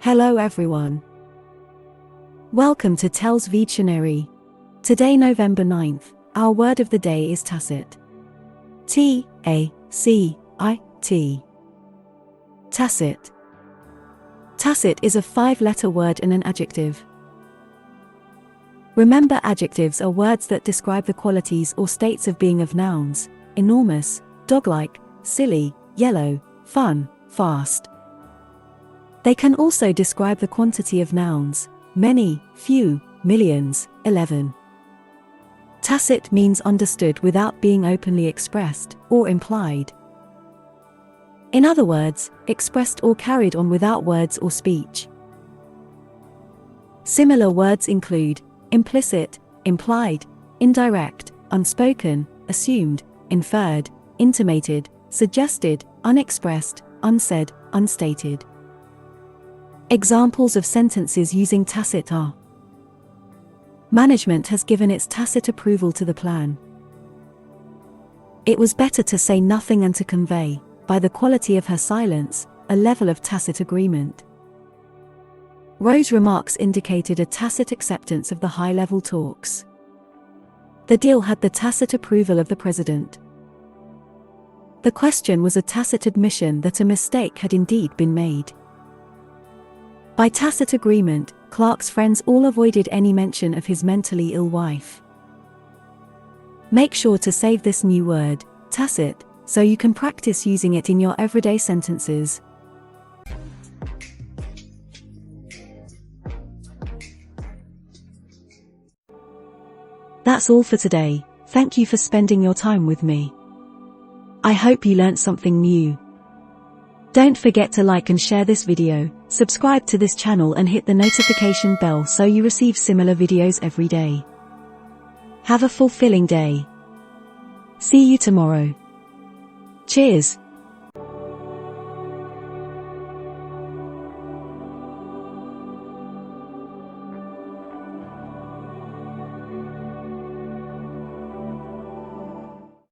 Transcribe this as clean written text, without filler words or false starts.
Hello everyone. Welcome to TELLS Videtionary. Today, November 9th, our word of the day is tacit. T-A-C-I-T. Tacit. Tacit is a 5-letter word and an adjective. Remember, adjectives are words that describe the qualities or states of being of nouns: enormous, dog-like, silly, yellow, fun, fast. They can also describe the quantity of nouns: many, few, millions, 11. Tacit means understood without being openly expressed or implied. In other words, expressed or carried on without words or speech. Similar words include implicit, implied, indirect, unspoken, assumed, inferred, intimated, suggested, unexpressed, unsaid, unstated. Examples of sentences using tacit are: management has given its tacit approval to the plan. It was better to say nothing and to convey, by the quality of her silence, a level of tacit agreement. Rose's remarks indicated a tacit acceptance of the high-level talks. The deal had the tacit approval of the president. The question was a tacit admission that a mistake had indeed been made. By tacit agreement, Clark's friends all avoided any mention of his mentally ill wife. Make sure to save this new word, tacit, so you can practice using it in your everyday sentences. That's all for today. Thank you for spending your time with me. I hope you learnt something new. Don't forget to like and share this video, subscribe to this channel and hit the notification bell so you receive similar videos every day. Have a fulfilling day. See you tomorrow. Cheers.